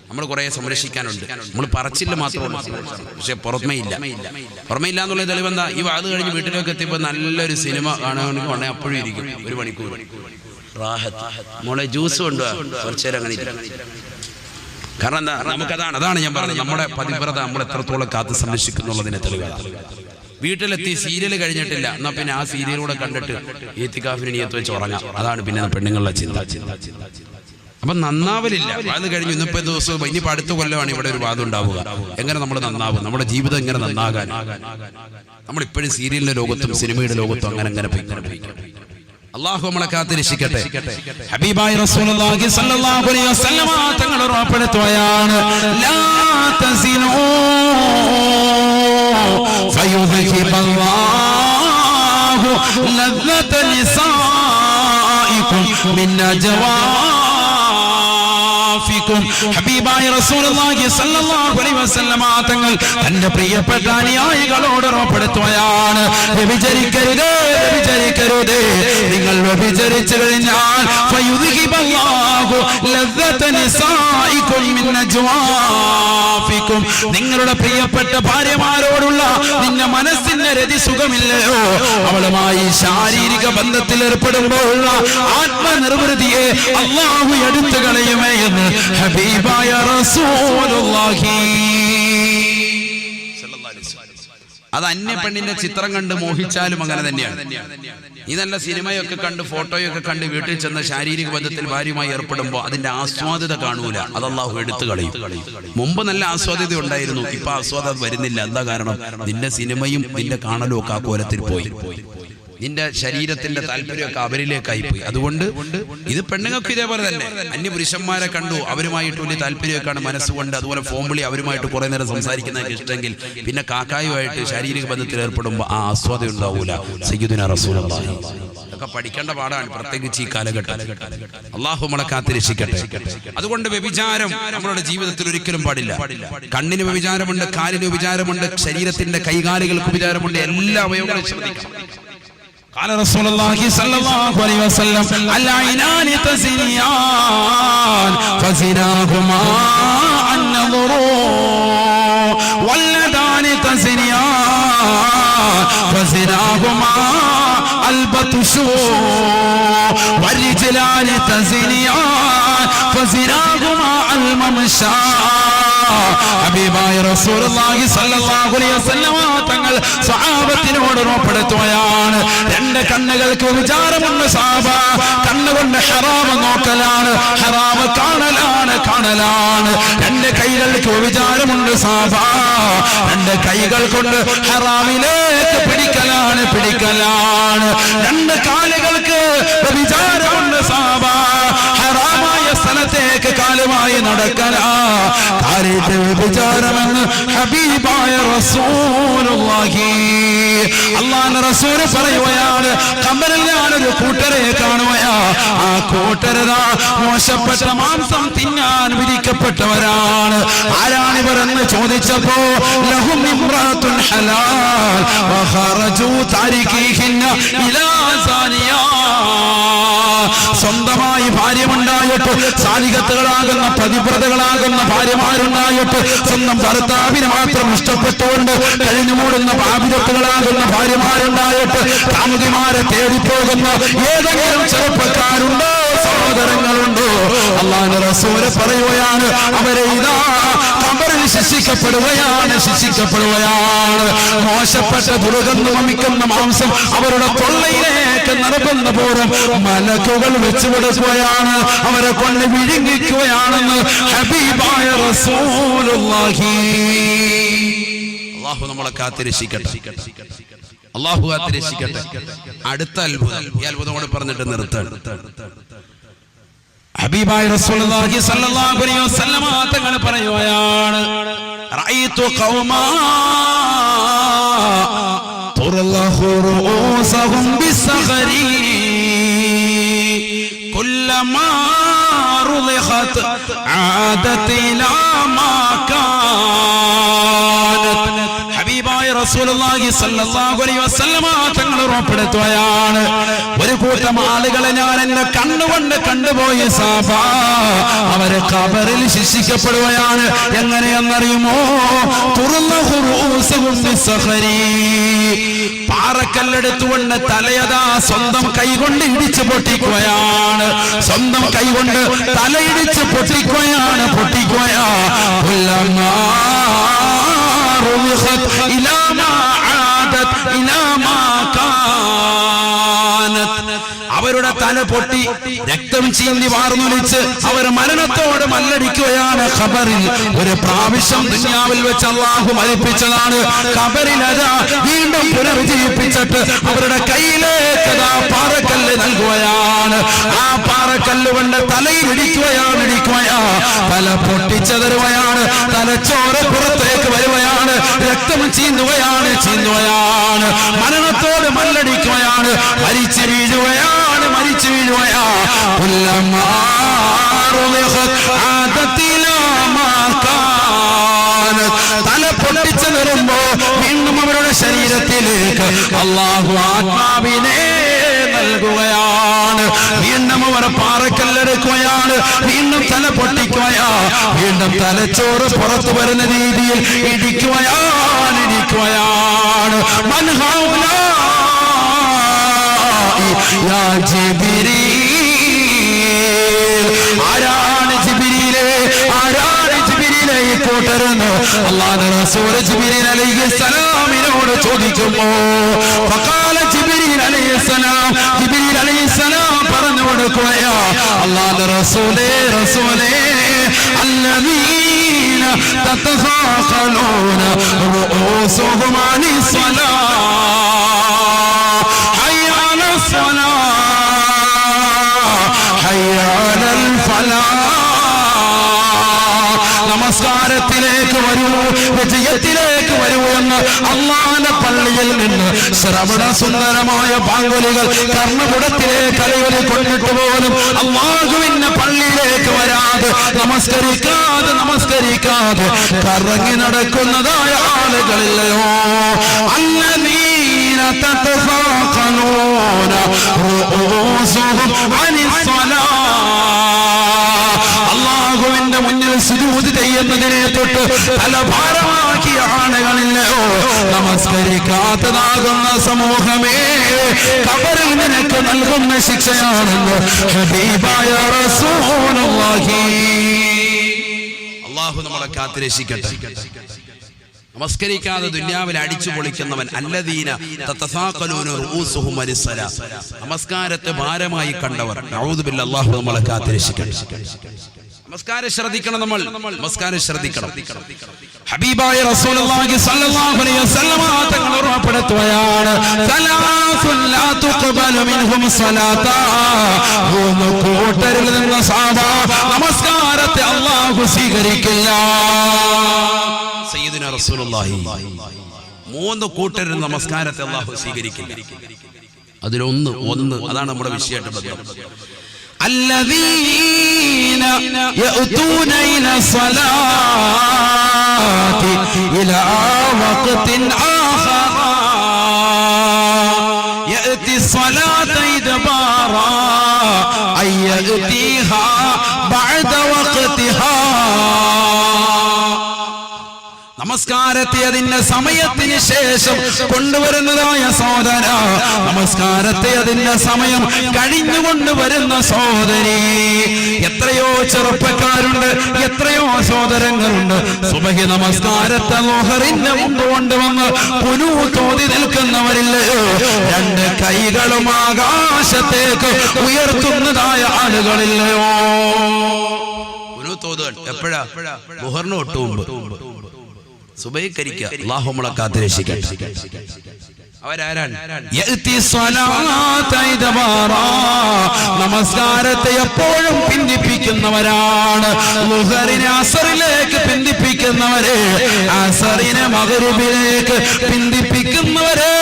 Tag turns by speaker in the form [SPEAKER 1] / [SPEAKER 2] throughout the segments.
[SPEAKER 1] നമ്മൾ കുറെ സംരക്ഷിക്കാനുണ്ട്. നമ്മൾ പറച്ചില്ല മാത്രമല്ല, പക്ഷെ പുറമേയില്ല എന്നുള്ള തെളിവെന്താ? ഈ വാത് കഴിഞ്ഞ് വീട്ടിലേക്ക് എത്തിയപ്പോൾ നല്ലൊരു സിനിമ കാണുകയാണെങ്കിൽ അപ്പോഴും ഇരിക്കും 1 മണിക്കൂർ. മോളെ ജ്യൂസ് കൊണ്ടുപോവാ, കുറച്ചു നേരം അങ്ങനെ ഇരിക്കും. കാരണം എന്താ? അതാണ് ഞാൻ പറഞ്ഞത്, നമ്മുടെ പതിവ്രത നമ്മൾ എത്രത്തോളം കാത്ത് സംരക്ഷിക്കുന്നുള്ളതിനെ തെളിവാണ്. വീട്ടിലെത്തി സീരിയൽ കഴിഞ്ഞിട്ടില്ല, എന്നാ പിന്നെ ആ സീരിയലൂടെ കണ്ടിട്ട് ഈത്തിക്കാഫിന് നിയത്ത് വെച്ച് ഉറങ്ങാം. അതാണ് പിന്നെ പെണ്ണുങ്ങളുടെ ചിന്ത. അപ്പൊ നന്നാവലില്ല. വാത് കഴിഞ്ഞു ഇന്നിപ്പോ ദിവസവും ഇനിയിപ്പോ അടുത്ത കൊല്ലമാണ് ഇവിടെ ഒരു വാദം ഉണ്ടാവുക. എങ്ങനെ നമ്മൾ നന്നാവും? നമ്മുടെ ജീവിതം എങ്ങനെ നന്നാകാൻ? നമ്മളിപ്പോഴും സീരിയലിന്റെ ലോകത്തും സിനിമയുടെ ലോകത്തും അങ്ങനെ പോയിക്കൊണ്ടിരിക്കും. അല്ലാഹു നമ്മളെ കാത്തിരക്ഷിക്കട്ടെ. ഹബീബായ റസൂലുള്ളാഹി സ്വല്ലല്ലാഹു അലൈഹി വസല്ലമ തങ്ങൾ ഉറപ്പെടുത്തുകയാണ്, ലാ തസിനൂ ഫയുദ്ഹിബല്ലാഹു ലദ്ദത നിസാഇകും മിൻ നജവാഫികും. ഹബീബായ റസൂലുള്ളാഹി സ്വല്ലല്ലാഹു അലൈഹി വസല്ലമ തങ്ങൾ തന്റെ പ്രിയപ്പെട്ട അനുയായികളോട് ഉറപ്പെടുത്തുകയാണ്, വ്യഭിചരിക്കരുത്. നിങ്ങൾ വ്യഭിചരിച്ചു കഴിഞ്ഞാൽ ഫയുദ്ഹിബല്ലാഹു ലദ്ദത നിസാഇകും മിൻ നജ്വാഫികും. നിങ്ങളുടെ പ്രിയപ്പെട്ട ഭാര്യമാരോടുള്ള നിന്റെ മനസ്സിന്റെ രതി സുഖമില്ലയോ, അവളുമായി ശാരീരിക ബന്ധത്തിൽ ഏർപ്പെടുമ്പോഴുള്ള ആത്മനിർവൃതിയെ അല്ലാഹു എടുത്തു കളയുമേ എന്ന് ഹബീബായ റസൂലുള്ളാഹി. അത് അന്യ പെണ്ണിന്റെ ചിത്രം കണ്ട് മോഹിച്ചാലും അങ്ങനെ തന്നെയാണ്. ഈ നല്ല സിനിമയൊക്കെ കണ്ട് ഫോട്ടോയൊക്കെ കണ്ട് വീട്ടിൽ ചെന്ന് ശാരീരിക ബന്ധത്തിൽ ഭാര്യയുമായി ഏർപ്പെടുമ്പോൾ അതിന്റെ ആസ്വാദ്യത കാണൂല, അത് അല്ലാഹു എടുത്തു കളയും. മുമ്പ് നല്ല ആസ്വാദ്യത ഉണ്ടായിരുന്നു, ഇപ്പൊ ആസ്വാദം വരുന്നില്ല. എന്താ കാരണം? നിന്റെ സിനിമയും നിന്റെ കാണലും ഒക്കെ ആ കോലത്തിൽ പോയി. നിന്റെ ശരീരത്തിന്റെ താല്പര്യമൊക്കെ അവരിലേക്കായി പോയി. അതുകൊണ്ട് ഇത് പെണ്ണുങ്ങൾക്ക് ഇതേപോലെ തന്നെ. അന്യപുരുഷന്മാരെ കണ്ടു, അവരുമായിട്ട് വലിയ താല്പര്യമൊക്കെയാണ് മനസ്സുകൊണ്ട്, അതുപോലെ ഫോൺ വിളി, അവരുമായിട്ട് കുറെ നേരം സംസാരിക്കുന്നതൊക്കെ ഇഷ്ടമെങ്കിൽ പിന്നെ കാക്കായുമായിട്ട് ശാരീരിക ബന്ധത്തിൽ ഏർപ്പെടുമ്പോൾ ആ ആസ്വാദം ഉണ്ടാവൂല. സയ്യിദുനാ റസൂലുള്ളാഹി ഒക്കെ പഠിക്കേണ്ട പാടാണ്, പ്രത്യേകിച്ച് ഈ കാലഘട്ടം. അല്ലാഹു നമ്മളെ കാത്തിരക്ഷിക്കട്ടെ. അതുകൊണ്ട് വ്യഭിചാരം നമ്മളുടെ ജീവിതത്തിൽ ഒരിക്കലും പാടില്ല. കണ്ണിന് വ്യഭിചാരമുണ്ട്, കാലിന് വ്യഭിചാരമുണ്ട്, ശരീരത്തിന്റെ കൈകാലുകൾക്ക് വ്യഭിചാരമുണ്ട്, എല്ലാ അവയവങ്ങളും ശ്രദ്ധിക്കണം. قال رسول الله صلى الله عليه وسلم العينان تزنيان فزناهما النظر واليدان تزنيان فزناهما البطش والرجلان تزنيان فزناهما الممشى. ഹബീബായ റസൂലുള്ളാഹി സ്വല്ലല്ലാഹു അലൈഹി വസല്ലം തങ്ങൾ സ്വഹാബത്തിനോട് ഉറപ്പെടുത്തുകയാണ്, 2 കണ്ണുകൾക്ക് വിചാരമുണ്ട് സഹാബ. കണ്ണുകൊണ്ട് ഹറാം നോക്കലാണ്, ഹറാം കാണലാണ്. 2 കൈകൾക്ക് വിചാരമുണ്ട് സഹാബ. 2 കൈകൾ കൊണ്ട് ഹറാമിലേക്ക് പിടിക്കലാണ്. 2 കാലുകൾക്ക് വിചാരമുണ്ട് സഹാബ. ഹറാമായ സ്ഥലത്തേക്ക് കാലുമായി നടക്കലാ. വിചാരമെന്ന് ഹബീബായ റസൂലുള്ളാഹി. അല്ലാഹുവിന്റെ റസൂൽ പറയുകയാണ്, ഖബറിൽ ഞാനൊരു കൂട്ടരെ കാണുകയാ. ആ കൂട്ടരതാ മോശപ്പെട്ട മാംസം തിന്നാൻ വിധിക്കപ്പെട്ടവരാണ്. ആരാണിവർ എന്ന് ചോദിച്ചപ്പോ ലഹും ഇംറാത്തുൻ ഹലാൽ വഖറജു താരിഖിഹിന്ന ഇലാ സാനിയാ. സ്വന്തമായി ഭാര്യമുണ്ടായിട്ട്, സാലിഹത്തുകളാകുന്ന പതിവ്രതകളാകുന്ന ഭാര്യമാരുണ്ടായിട്ട്, സ്വന്തം ഭർത്താവിനെ മാത്രം ഇഷ്ടപ്പെട്ടുകൊണ്ട് കഴിഞ്ഞു മൂടുന്ന പാപിതത്തുകളാകുന്ന ഭാര്യമാരുണ്ടായിട്ട് കാമുകിമാരെ തേടിപ്പോകുന്ന ഏതെങ്കിലും ചെറുപ്പക്കാരുണ്ടോ, സഹോദരങ്ങളുണ്ടോ? അല്ലാഹുവിന്റെ റസൂൽ പറയുകയാണ്, അവരെ ഇതാ ഖബറിൽ ശിക്ഷിക്കപ്പെടുകയാണ്. മോശപ്പെട്ട ദുർഗന്ധം വമിക്കുന്ന മാംസം അവരുടെ തൊള്ളയിലേക്ക് നിർബന്ധപൂർവ്വം മലക്കുകൾ വെച്ചുകൊടുക്കുകയാണ്, അവരെ കൊണ്ട് വിഴുങ്ങിക്കുകയാണെന്ന് ഹബീബായ റസൂലുള്ളാഹി. അല്ലാഹു നമ്മളെ കാത്തിരക്ഷിക്കട്ടെ. അടുത്ത അത്ഭുതം, ഈ അത്ഭുതം കൂടെ പറഞ്ഞിട്ട് നിർത്താൻ. ഹബീബായ റസൂലുള്ളാഹി സ്വല്ലല്ലാഹു അലൈഹി വസല്ലം തങ്ങൾ പറയുകയാണ്, റഅയ്തു ഖൗമാ തുർലഹു റൂസഹും ബിസ്സഖരി കുല്ലമാ റുളിഖത് ആദത് ഇലാ മാ കാനത്. ഹബീബായ റസൂലുള്ളാഹി സ്വല്ലല്ലാഹു അലൈഹി വസല്ലമ തങ്ങൾ ഉറപ്പെടുത്തുകയാണ്, ഒരു കൂട്ടം ആളുകളെ ഞാൻ എന്റെ കണ്ണുകൊണ്ട് കണ്ടുപോയി സാബ, അവര് ഖബറിൽ ശിക്ഷിക്കപ്പെടുകയാണ്. എങ്ങനെയെന്നറിയുമോ? പാറക്കല്ലെടുത്തുകൊണ്ട് തലയതാ സ്വന്തം കൈകൊണ്ട് ഇടിച്ച് പൊട്ടിക്കുകയാണ്, സ്വന്തം കൈകൊണ്ട് തലയിടിച്ച് പൊട്ടിക്കുകയാണ്. അവരുടെ തല പൊട്ടി രക്തം ചീന്തി വാർന്നൊലിച്ച് അവർ മരണത്തോട് മല്ലടിക്കുകയാണ്. ഖബറിൽ ഒരു പ്രാവശ്യം ദുനിയാവിൽ വെച്ച് അല്ലാഹു മരിപ്പിച്ചതാണ്. ഖബറിൽ അതാ വീണ്ടും പുനർജീവിപ്പിച്ചിട്ട് അവരുടെ കയ്യിലേക്ക് പാറക്കല്ല് നൽകുകയാണ്. ആ പാറക്കല്ല് കൊണ്ട് തലയിൽ ഇടിക്കുകയാണ്. തല പൊട്ടിച്ചതരുകയാണ്, തലച്ചോറ് പുറത്തേക്ക് വരുകയാണ്, രക്തം ചീന്തുകയാണ്. മരണത്തോട് മല്ലടിക്കുകയാണ്, മരിച്ചു വീഴുകയാണ്. തല പൊട്ടിച്ചു നിറുമ്പോ വീണ്ടും അവരുടെ ശരീരത്തിലേക്ക് അല്ലാഹു ആത്മാവിനെ നൽകുകയാണ്. വീണ്ടും അവർ പാറക്കല്ലെടുക്കുകയാണ്, വീണ്ടും തല പൊട്ടിക്കുകയാ, വീണ്ടും തലച്ചോറ് പുറത്തു വരുന്ന രീതിയിൽ ഇടിക്കുകയാണ്. ആരാണ് ജിബ്രീലേ ഈ കൂട്ടരെന്ന് അല്ലാഹുവിന്റെ റസൂൽ ജിബ്രീൽ അലൈഹിസ്സലാമിനോട് ചോദിക്കുമ്പോ ഫഖാല ജിബ്രീൽ അലൈഹിസ്സലാം പറഞ്ഞു കൊടുക്കുകയാ, അല്ലാഹുവിന്റെ റസൂലേ الذين تتثاقلون رؤوسهم عن الصلاة حي على الصلاة حي على الفلاح. നമസ്കാരത്തിലേക്ക് വരൂ, വിജയത്തിലേക്ക് വരൂ എന്ന് അല്ലാഹുവിന്റെ പള്ളിയിൽ നിന്ന് ശ്രവണ സുന്ദരമായ പാങ്കുലികൾ കർമ്മകുടത്തിലേക്ക് അലയൊലി കൊണ്ടിട്ട് പോലും അല്ലാഹുവിന്റെ പള്ളിയിലേക്ക് വരാതെ നമസ്കരിക്കാതെ കറങ്ങി നടക്കുന്നതായ ആളുകളില്ലയോ? അല്ലദീന തതഫാഖലൂന റൂസുഹും അനിസ്സലാ. അല്ലാഹുവിന്റെ മുന്നിൽ സുജൂദ് ചെയ്യുന്നതിനെ തൊട്ട് തലഭാരമാക്കിയ ആളുകളില്ലയോ? നമസ്കരിക്കാത്തതാകുന്ന സമൂഹമേ, ഖബറിൽ നിനക്ക് നൽകുന്ന ശിക്ഷയാണെന്ന് ഹബീബായ റസൂലുള്ളാഹി. അല്ലാഹു നമ്മളെ കാത്തുരക്ഷിക്കട്ടെ. നമസ്കരിക്കാതെ ദുനിയാവിൽ അടിച്ചു പൊളിക്കുന്നവൻ അല്ലദീന തതസാഖലൂന റൂസുഹും അനിസ്സലാ, നമസ്കാരത്തെ ഭാരമായി കണ്ടവർ. നഊദു ബില്ലാഹി, അല്ലാഹു നമ്മളെ കാത്തുരക്ഷിക്കട്ടെ. നമസ്കാരം ശ്രദ്ധിക്കണം, നമസ്കാരം ശ്രദ്ധിക്കണം. ഹബീബായ റസൂലുള്ളാഹി സ്വല്ലല്ലാഹു അലൈഹി വസല്ലം തങ്ങൾ ഉറപ്പെടുത്തുകയാണ്, സലാസുൻ ലാ തുഖബലു മിൻഹും സ്വലാത്താ. മൂന്ന് കൂട്ടരിൽ നിന്ന് നമസ്കാരത്തെ അല്ലാഹു സ്വീകരിക്കില്ല. സയ്യിദുനാ റസൂലുള്ളാഹി മൂന്ന് കൂട്ടരിൽ നമസ്കാരത്തെ അല്ലാഹു സ്വീകരിക്കില്ല. അതിലൊന്ന് അതാണ് നമ്മുടെ വിഷയമായിട്ട് ബന്ധം. الذين يأتون إلى الصلاة إلى وقت آخر يأتي الصلاة إدبارا أي يأتيها بعد وقتها. നമസ്കാരത്തെ അതിന്റെ സമയത്തിന് ശേഷം കൊണ്ടുവരുന്നതായ സഹോദര, നമസ്കാരത്തെ അതിന്റെ സമയം കഴിഞ്ഞുകൊണ്ടുവരുന്ന സഹോദരി. എത്രയോ ചെറുപ്പക്കാരുണ്ട്, എത്രയോ സഹോദരങ്ങളുണ്ട്, സുബഹി നമസ്കാരത്തെ ളുഹറിന്റെ മുമ്പ് കൊണ്ടുവന്ന് ഖുനൂത്ത് നിൽക്കുന്നവരില്ലയോ? രണ്ട് കൈകളും ആകാശത്തേക്ക് ഉയർത്തുന്നതായ ആളുകളില്ലയോ? ഖുനൂത്ത് എപ്പോഴാ? ളുഹറിന് തൊട്ട് മുമ്പ് സുബഹിക്കരിക്കുക. അല്ലാഹു നമ്മളെ കാത്തുരക്ഷിക്കട്ടെ. അവരാരാണ്? നമസ്കാരത്തെ എപ്പോഴും പിന്തിപ്പിക്കുന്നവരാണ്. ളുഹറിനെ അസറിലേക്ക് പിന്തിപ്പിക്കുന്നവരെ, അസറിനെ മഗ്രിബിലേക്ക് പിന്തിപ്പിക്കുന്നവരെ.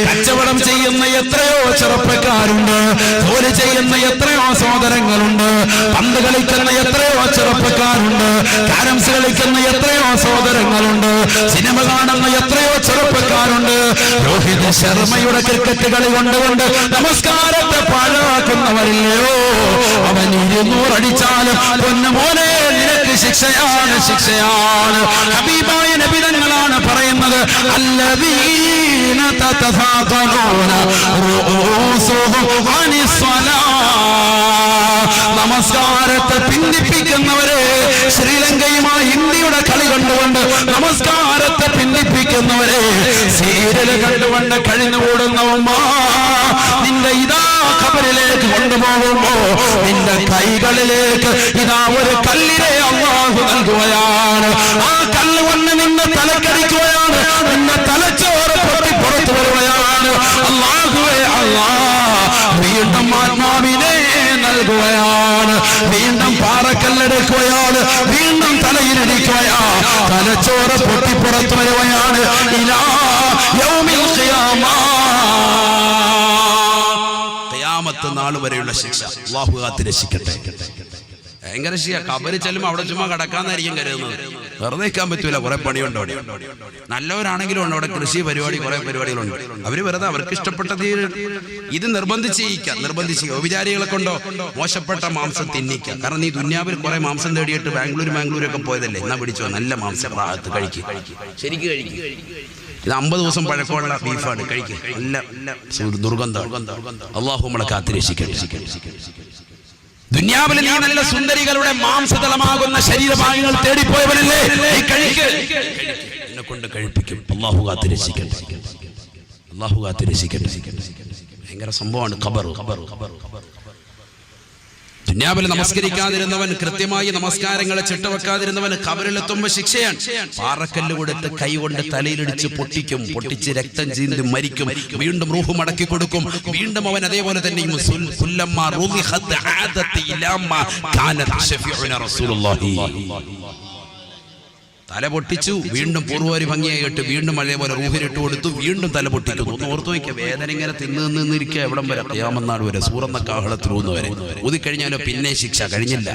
[SPEAKER 1] കച്ചവടം ചെയ്യുന്ന എത്രയോ ചെറുപ്പക്കാരുണ്ട്, ജോലി ചെയ്യുന്ന എത്രയോ സഹോദരങ്ങളുണ്ട്, പന്ത് കളിക്കുന്ന എത്രയോ ചെറുപ്പക്കാരുണ്ട്, കാരംസ് കളിക്കുന്ന എത്രയോ സഹോദരങ്ങളുണ്ട്, സിനിമ ശർമ്മയുടെ ക്രിക്കറ്റ് കളി കൊണ്ടുകൊണ്ട് നമസ്കാരത്തെ പാഴാക്കുന്നവരില്ലയോ, അവൻ 200 അടിച്ചാലും പൊന്നുമോനെ നിനക്ക് ശിക്ഷയാണ്, ശിക്ഷയാണ്. ഹബീബായ നബി തങ്ങളാണ് പറയുന്നത്, അല്ലദീന തതഫാഖറൂന റൂസുഹും അനിസ്സലാത്ത്. നമസ്കാരത്തെ പിന്തിപ്പിക്കുന്നവരെ, ശ്രീലങ്കയുമായി ഇന്ത്യയുടെ കളി കണ്ടുകൊണ്ട് നമസ്കാരത്തെ പിന്തിപ്പിക്കുന്നവരെ, സീരിയല് കണ്ടുകൊണ്ട് കഴിഞ്ഞുകൂടുന്ന ഉമ്മ, നിന്റെ ഇതാ ഖബറിലേക്ക് കൊണ്ടുപോകുമ്പോ നിന്റെ കൈകളിലേക്ക് ഇതാ ഒരു കല്ലിനെ അല്ലാഹു നൽകുകയാണ്. ആ കല്ല് കൊണ്ട് നിന്നെ തലക്കടിക്കുകയാണ്, നിന്റെ തലച്ചോറ് പൊട്ടി പുറത്തു വരുകയാണ്. അല്ലാഹുവേ അല്ലാഹ് വീണ്ടും ആത്മാവിനെ നൽകുകയാണ്, വീണ്ടും പാറക്കല്ലെടുക്കുകയാണ്, വീണ്ടും തലയിലിരിക്കുകയാണ്, തലച്ചോറ് പൊട്ടി പുറത്തു വരുകയാണ്. ഇലാ യൗമിൽ ഖിയാമ, ഖിയാമത്ത് നാൾ വരെയുള്ള ശിക്ഷ അല്ലാഹു കാത്ത് രക്ഷിക്കട്ടെ. ഭയങ്കര ശിക്ഷ. കബറി ചെല്ലുമ്പോൾ അവിടെ ചുമ്മാ കടക്കാന്നായിരിക്കും കരുതുന്നത്. വെറുതെ നിൽക്കാൻ പറ്റൂല, കുറെ പണിയുണ്ട് അവിടെ. നല്ലവരാണെങ്കിലും ഉണ്ട് അവിടെ, കൃഷി പരിപാടി, കുറെ പരിപാടികളുണ്ട്. അവര് വെറുതെ അവർക്ക് ഇഷ്ടപ്പെട്ട ഇത് നിർബന്ധിക്കുക. വിചാരികളെ കൊണ്ടോ മോശപ്പെട്ട മാംസം തിന്നിക്കുക. കാരണം നീ ദുന്യാവിൽ കുറെ മാംസം തേടിയിട്ട് ബാംഗ്ലൂരൊക്കെ പോയതല്ലേ, എന്നാ പിടിച്ചോ നല്ല മാംസം ഭാഗത്ത് കഴിക്കുക, ശരിക്കും കഴിക്കുക. ഇത് 50 ദിവസം പഴക്കമുള്ള ബീഫാണ്, കഴിക്കുക, നല്ല ദുർഗന്ധം. അല്ലാഹു നമ്മളെ കാത്തിരക്ഷിക്കട്ടെ. ദുനിയാവിൽ നീ നല്ല സുന്ദരികളുടെ മാംസതലമാകുന്ന ശരീരഭാഗങ്ങൾ തേടിപ്പോയവനല്ലേ, എന്നെ കൊണ്ട് കഴിപ്പിക്കും. അല്ലാഹു കാത്തിരക്ഷിക്കട്ടെ, അല്ലാഹു കാത്തിരക്ഷിക്കട്ടെ. ഭയങ്കര സംഭവമാണ് ഖബർ. ദുനിയാവിൽ നമസ്കരിക്കാതിരുന്നവൻ, കൃത്യമായി നമസ്കാരങ്ങളെ ചിട്ടവെക്കാതിരുന്നവൻ ഖബറിലെത്തുമ്പോൾ ശിക്ഷയാണ്. പാറക്കല്ല് കൊടുത്ത് കൈകൊണ്ട് തലയിലിടിച്ച് പൊട്ടിച്ച് രക്തം ചീന്തി മരിക്കും. വീണ്ടും റൂഹ് മടക്കി കൊടുക്കും. വീണ്ടും അവൻ അതേപോലെ തന്നെ തല പൊട്ടിച്ചു, വീണ്ടും പൂർവ്വരി ഭംഗിയായിട്ട് വീണ്ടും അതേപോലെ റൂഹിലിട്ട് കൊടുത്തു, വീണ്ടും തല പൊട്ടിക്കുന്നു. ഒന്ന് ഓർത്തു നോക്കിയ വേദന ഇങ്ങനെ തിന്നിരിക്കുക എവിടം വരെ, ഖിയാമത്ത് വരെ, സൂറന്ന കാഹളത്തിലൂന്ന് വരെ. ഊതിക്കഴിഞ്ഞാലോ പിന്നെ ശിക്ഷ കഴിഞ്ഞില്ല.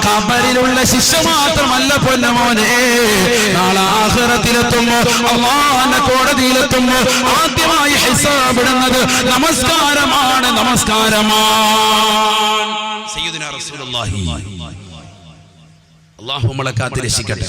[SPEAKER 1] ഖബറിലുള്ള ശിക്ഷ മാത്രമല്ല പൊന്നമോനെ, നാളെ ആഖിറത്തിലെത്തുമ്പോ, അല്ലാഹുവിന്റെ കോടതിയിലെത്തുമ്പോ ആദ്യമായി ഹിസാബിടുന്നത് നമസ്കാരമാണ്. സയ്യിദുനാ റസൂലുള്ളാഹി. അല്ലാഹു നമ്മളെ കാത്ത് രക്ഷിക്കട്ടെ.